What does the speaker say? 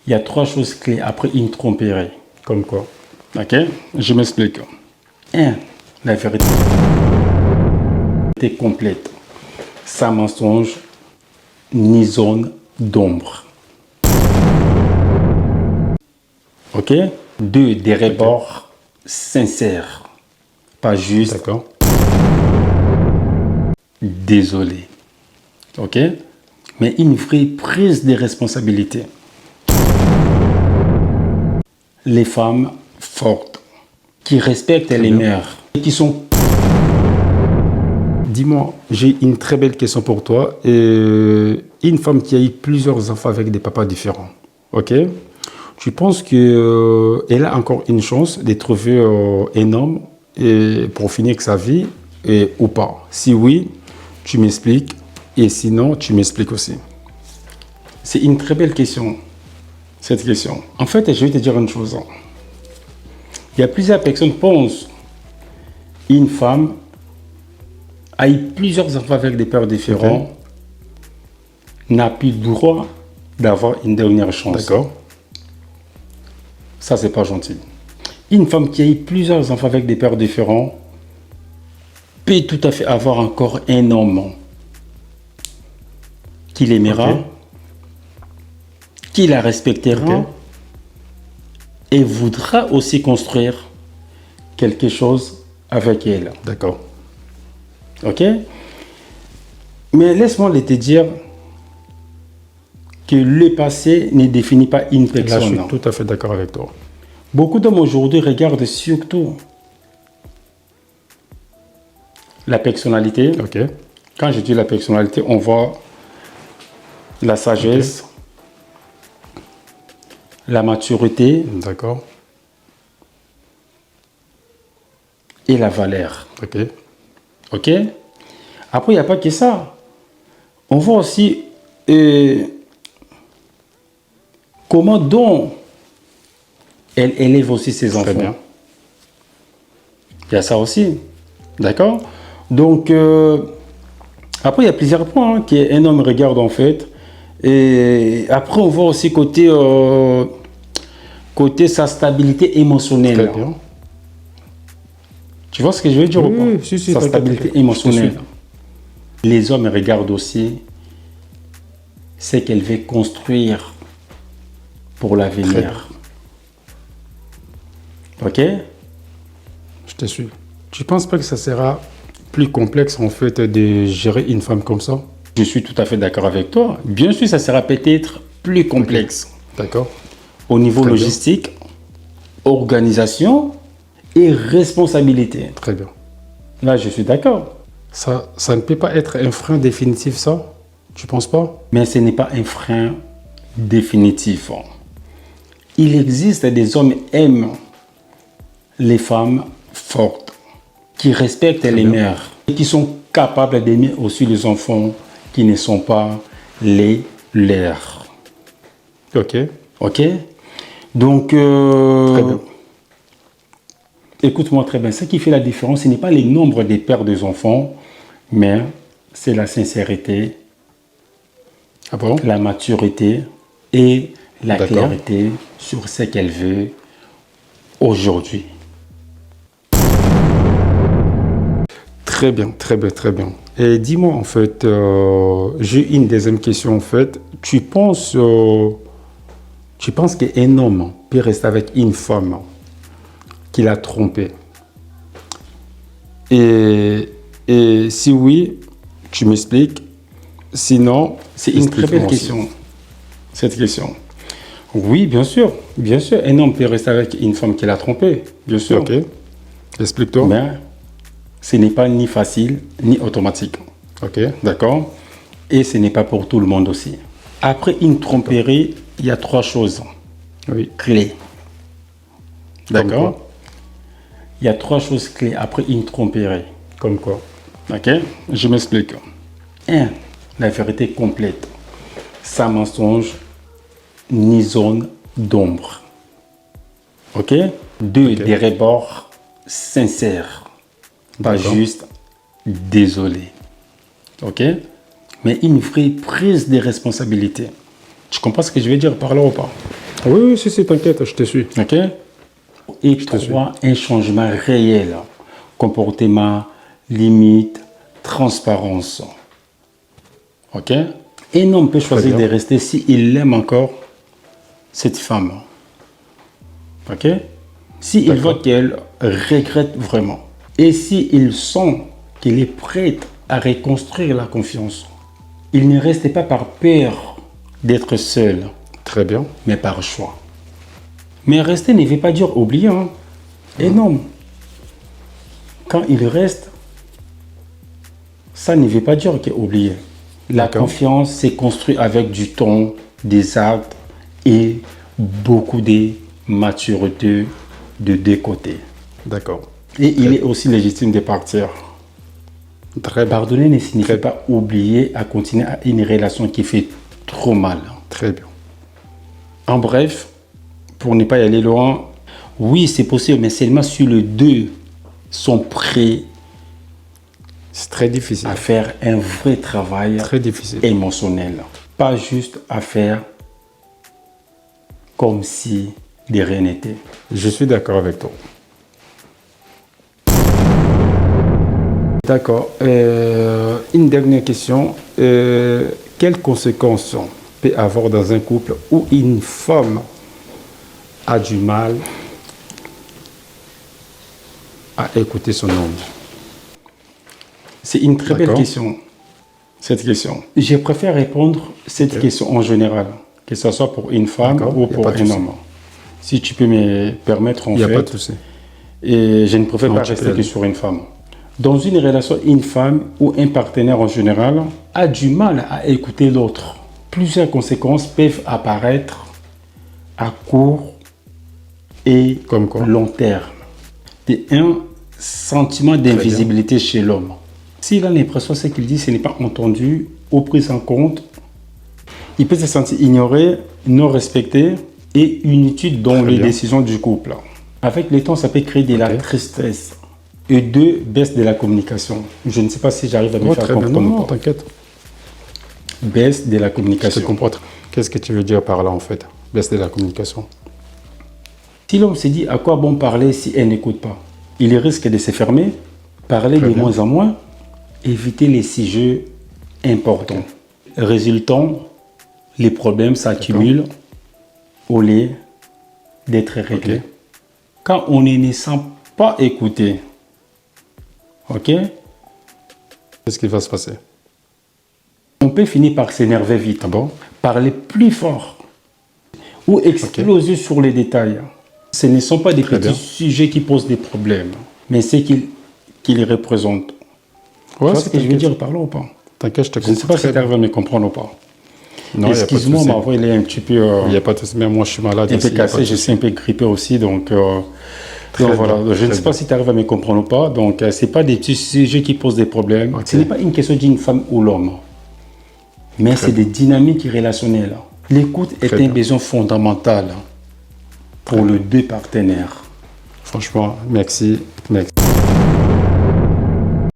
Il y a trois choses clés après une tromperie. Comme quoi? Ok? Je m'explique. 1. La vérité complète. Sans mensonge ni zone d'ombre. Ok? 2. Des rebords sincères. Pas juste. D'accord. Désolé. Ok? Mais une vraie prise de responsabilité. Les femmes fortes qui respectent les mères et qui sont... Dis-moi, j'ai une très belle question pour toi. Une femme qui a eu plusieurs enfants avec des papas différents, ok? Tu penses qu'elle a encore une chance de trouver un homme pour finir avec sa vie ou pas? Si oui, tu m'expliques. Et sinon, tu m'expliques aussi. C'est une très belle question, cette question. En fait, je vais te dire une chose. Il y a plusieurs personnes qui pensent une femme a eu plusieurs enfants avec des pères différents, n'a plus le droit d'avoir une dernière chance. D'accord. Ça, c'est pas gentil. Une femme qui a eu plusieurs enfants avec des pères différents peut tout à fait avoir encore un homme qui l'aimera, qui la respectera et voudra aussi construire quelque chose avec elle. D'accord. Ok? Mais laisse-moi te dire que le passé ne définit pas une personne. Là, je suis tout à fait d'accord avec toi. Beaucoup d'hommes aujourd'hui regardent surtout la personnalité. Ok. Quand je dis la personnalité, on voit la sagesse, la maturité D'accord. et la valeur. Ok. Ok? Après, il n'y a pas que ça. On voit aussi comment donc elle élève aussi ses enfants. bien. Il y a ça aussi. D'accord? Donc, après, il y a plusieurs points qu'un homme regarde en fait. Et après, on voit aussi côté sa stabilité émotionnelle. Très bien. Tu vois ce que je veux dire ou pas? Oui, si, Sa stabilité émotionnelle. Les hommes regardent aussi ce qu'elle veut construire pour l'avenir. Ok? Je te suis. Tu ne penses pas que ça sera plus complexe en fait de gérer une femme comme ça? Je suis tout à fait d'accord avec toi. Bien sûr, ça sera peut-être plus complexe. D'accord. Au niveau logistique, organisation et responsabilité. Très bien. Là, je suis d'accord. Ça ne peut pas être un frein définitif, ça? Tu penses pas? Mais ce n'est pas un frein définitif. Il existe des hommes qui aiment les femmes fortes, qui respectent les mères et qui sont capables d'aimer aussi les enfants qui ne sont pas les leurs. Ok. Ok? Donc, Très bien. écoute-moi très bien. Ce qui fait la différence, ce n'est pas le nombre des pères des enfants, mais c'est la sincérité, Ah bon? la maturité et la D'accord. clarté sur ce qu'elle veut aujourd'hui. Très bien, très bien, très bien. Et dis-moi en fait, j'ai une deuxième question en fait. Tu penses qu'un homme peut rester avec une femme qu'il a trompée? Et si oui, tu m'expliques. Sinon, C'est une très belle explique-moi aussi. question, cette question. Oui, bien sûr. Bien sûr, un homme peut rester avec une femme qu'il a trompée. Bien sûr. Ok. Explique-toi. Mais ce n'est pas ni facile ni automatique. Ok. D'accord? Et ce n'est pas pour tout le monde aussi. Après une tromperie, il y a trois choses Oui. clés. Comme D'accord? quoi? Il y a trois choses clés après une tromperie. Comme quoi? Ok? Je m'explique. 1. La vérité complète. Sans mensonge ni zone d'ombre. Ok? 2. Ok. Des rebords sincères. Pas D'accord. juste désolé. Ok? Mais une vraie prise de responsabilité. Tu comprends ce que je veux dire par là ou pas? Oui, oui, si, t'inquiète, je te suis. OK? Et te suis. 3, un changement réel. Comportement, limite, transparence. OK? Un homme peut choisir de bien. rester s'il aime encore cette femme. OK? S'il D'accord. voit qu'elle regrette vraiment. Et s'il sent qu'il est prêt à reconstruire la confiance. Il ne reste pas par peur d'être seul, Très bien. mais par choix. Mais rester ne veut pas dire oublier. Hein. Un homme, quand il reste, ça ne veut pas dire qu'il est oublié. La D'accord. confiance s'est construite avec du temps, des actes et beaucoup de maturité de deux côtés. D'accord. Et il est aussi légitime de partir. Très bien. Pardonner ne signifie Très- pas oublier à continuer à une relation qui fait trop mal. Très bien. En bref, pour ne pas y aller loin, oui, c'est possible, mais seulement si les deux sont prêts C'est très difficile. à faire un vrai travail Très difficile. émotionnel. Pas juste à faire comme si de rien n'était. Je suis d'accord avec toi. D'accord. Une dernière question. Quelles conséquences peut avoir dans un couple où une femme a du mal à écouter son homme? C'est une très belle D'accord. question, cette question. Je préfère répondre cette question en général, que ce soit pour une femme D'accord, ou y a pour pas de un souci. homme. Si tu peux me permettre, en Il n'y a fait, pas de souci. et je ne préfère Non, pas tu peux rester que aller. sur une femme. Dans une relation, une femme ou un partenaire en général a du mal à écouter l'autre. Plusieurs conséquences peuvent apparaître à court et Comme quoi? long terme. Et un sentiment d'invisibilité chez l'homme. S'il a l'impression que ce qu'il dit, ce n'est pas entendu ou pris en compte, il peut se sentir ignoré, non respecté et inutile dans Très les bien. décisions du couple. Avec le temps, ça peut créer de la Ok. tristesse et de baisse de la communication. Je ne sais pas si j'arrive à me Oh, faire très bien. Non, comprendre non, ou pas. t'inquiète. Baisse de la Je te communication. comprends. Qu'est-ce que tu veux dire par là, en fait? Baisse de la communication. Si l'homme se dit à quoi bon parler si elle n'écoute pas, il risque de se fermer, parler Très de bien. moins en moins, éviter les sujets importants. Résultant, les problèmes s'accumulent au lieu d'être réglés. Ok. Quand on ne se sent pas écouté, ok, Qu'est-ce qui va se passer? on peut finir par s'énerver vite, Ah bon? parler plus fort ou exploser sur les détails. Ce ne sont pas des Très petits bien. sujets qui posent des problèmes, mais c'est qu'ils représentent. Ouais, Tu vois c'est ce que je veux dire par là ou pas? T'inquiète, je te Je ne sais comprends. pas si tu arrives à me comprendre ou pas. Non, il n'y a pas de Excuse-moi, souci. ma voix elle est un petit peu, Il n'y a pas de souci. Même moi, je suis malade. un aussi, peu il y a pas de cassée, je souci. suis un peu grippé aussi, donc Très voilà. bien, Je ne très sais pas si tu arrives à me comprendre ou pas. Donc, ce n'est pas des petits sujets qui posent des problèmes. Ok. Ce n'est pas une question d'une femme ou l'homme, mais c'est des dynamiques relationnelles. L'écoute est Très un bien. besoin fondamental pour les deux partenaires. Franchement, merci. Merci.